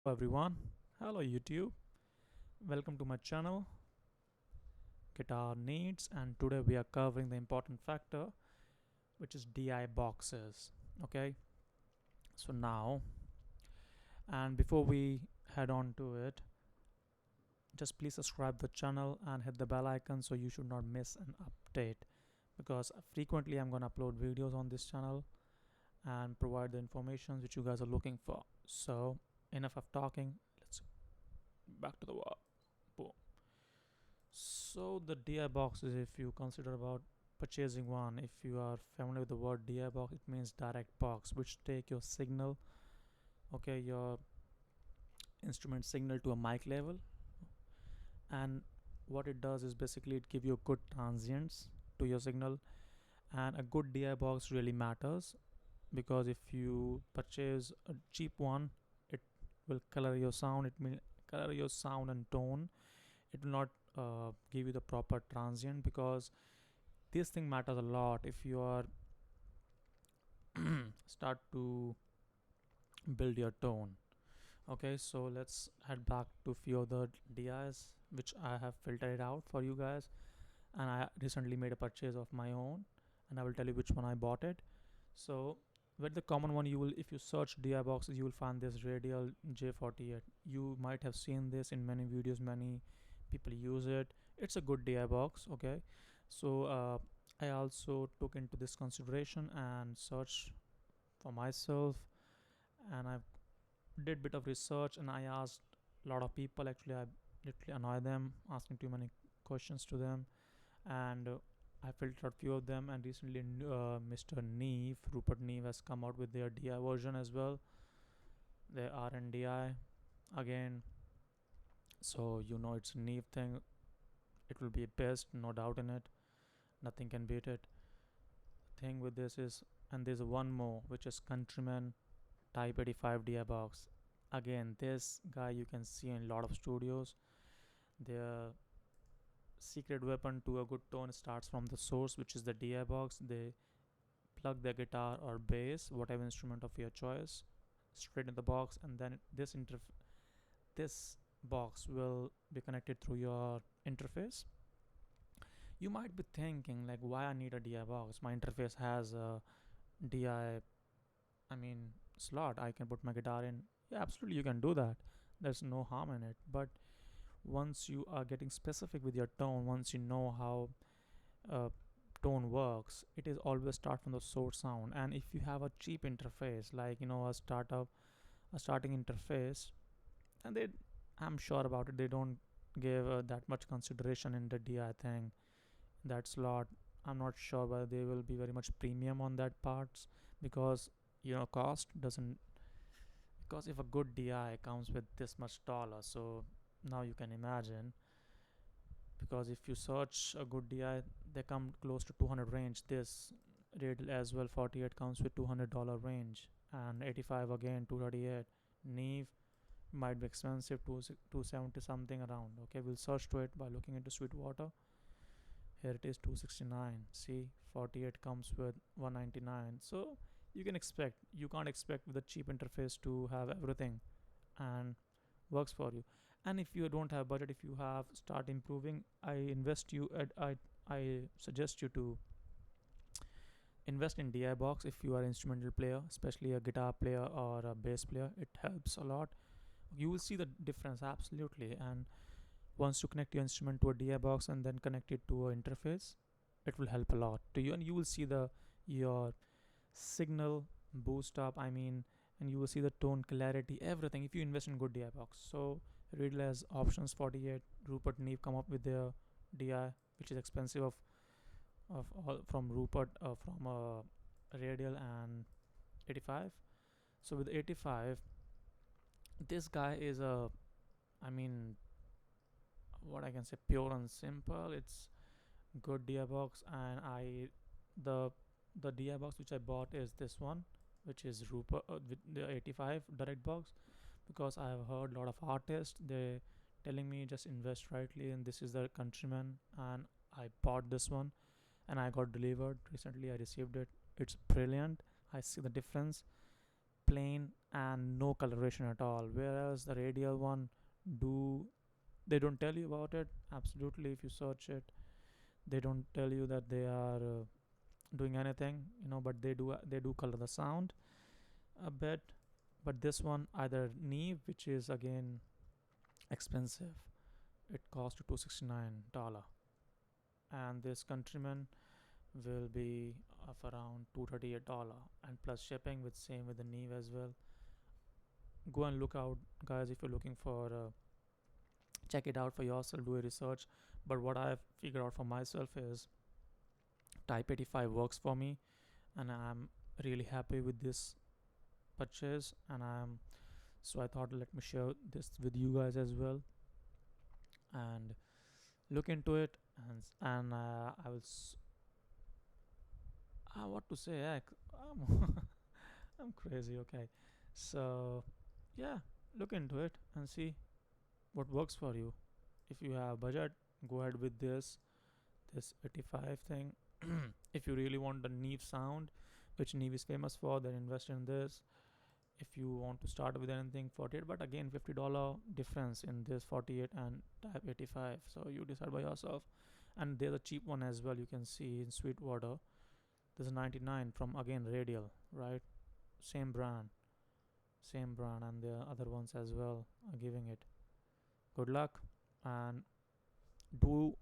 Everyone, hello YouTube, welcome to my channel Guitar Needs, and today we are covering the important factor which is DI boxes. Okay, so now and before we head on to it, just please subscribe the channel and hit the bell icon so you should not miss an update, because frequently I'm gonna upload videos on this channel and provide the information which you guys are looking for. So enough of talking, let's back to the work. Boom. So the DI box is, if you consider about purchasing one, if you are familiar with the word DI box, it means direct box, which take your signal, okay, your instrument signal to a mic level, and what it does is basically it give you good transients to your signal, and a good DI box really matters, because if you purchase a cheap one, it will color your sound. It will color your sound and tone. It will not give you the proper transient, because this thing matters a lot if you are start to build your tone. Okay, so let's head back to few of the DIs which I have filtered out for you guys, and I recently made a purchase of my own, and I will tell you which one I bought it. So with the common one, you will, if you search DI boxes, you will find this Radial J48. You might have seen this in many videos, many people use it. It's a good DI box. Okay, so I also took into this consideration and searched for myself, and I did bit of research, and I asked a lot of people. Actually, I literally annoy them asking too many questions to them, and I filtered few of them. And recently, Mr. Neve, Rupert Neve, has come out with their DI version as well. They are in DI again, so you know it's a Neve thing. It will be best, no doubt in it. Nothing can beat it. Thing with this is, and there's one more, which is Countryman Type 85 DI box. Again, this guy you can see in a lot of studios. Their secret weapon to a good tone starts from the source, which is the DI box. They plug the guitar or bass, whatever instrument of your choice, straight in the box, and then this box will be connected through your interface. You might be thinking like, why I need a DI box? My interface has a DI, I mean, slot. I can put my guitar in. Yeah, absolutely, you can do that. There's no harm in it. But once you are getting specific with your tone, once you know how uh, tone works, it is always start from the source sound. And if you have a cheap interface, like a starting interface, and I'm sure about it, they don't give that much consideration in the DI thing, that slot. I'm not sure whether they will be very much premium on that parts, because cost doesn't, because if a good DI comes with this much dollar, so now you can imagine, because if you search a good DI, they come close to 200 range. This Riddle as well 48 comes with $200 range, and 85 again 238. Neve might be expensive, 270 something around. Okay, we'll search to it by looking into Sweetwater. Here it is 269. See, 48 comes with 199. So you can't expect with a cheap interface to have everything and works for you. And if you don't have budget, if you have start improving, I suggest you to invest in DI box. If you are an instrumental player, especially a guitar player or a bass player, it helps a lot. You will see the difference absolutely. And once you connect your instrument to a DI box and then connect it to an interface, it will help a lot to you, and you will see the your signal boost up. I mean, and you will see the tone clarity, everything, if you invest in good DI box. So Riddle has options 48. Rupert Neve come up with their DI, which is expensive of all from Rupert, from Radial and 85. So with 85, this guy is a, I mean, what I can say, pure and simple. It's good DI box, and the the DI box which I bought is this one, which is Rupert with the 85 direct box, because I have heard a lot of artists, they telling me just invest rightly, and this is the Countryman, and I bought this one, and I got delivered recently. I received it. It's brilliant. I see the difference. plain and no coloration at all, whereas the radial one do they don't tell you about it. Absolutely, if you search it, they don't tell you that they are doing anything, but they do color the sound a bit. But this one, either Neve, which is again expensive, it costs you $269, and this Countryman will be of around $238, and plus shipping, with same with the Neve as well. Go and look out, guys, if you're looking for check it out for yourself, do a research. But what I've figured out for myself is Type 85 works for me, and I'm really happy with this purchase. And I thought, let me share this with you guys as well, and look into it. And I will what to say, I'm, I'm crazy. Okay, so yeah, look into it and see what works for you. If you have budget, go ahead with this 85 thing. If you really want the Neve sound, which Neve is famous for, then invest in this. If you want to start with anything, 48, but again, $50 difference in this 48 and Type 85, so you decide by yourself. And there's a cheap one as well, you can see in Sweetwater. There's a 99 from, again, Radial, right? Same brand, and the other ones as well are giving it. Good luck, and do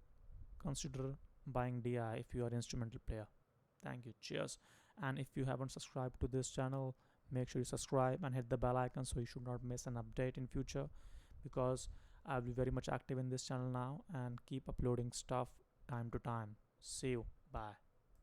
consider buying DI if you are an instrumental player. Thank you. Cheers. And if you haven't subscribed to this channel, make sure you subscribe and hit the bell icon so you should not miss an update in future, because I'll be very much active in this channel now and keep uploading stuff time to time. See you. Bye.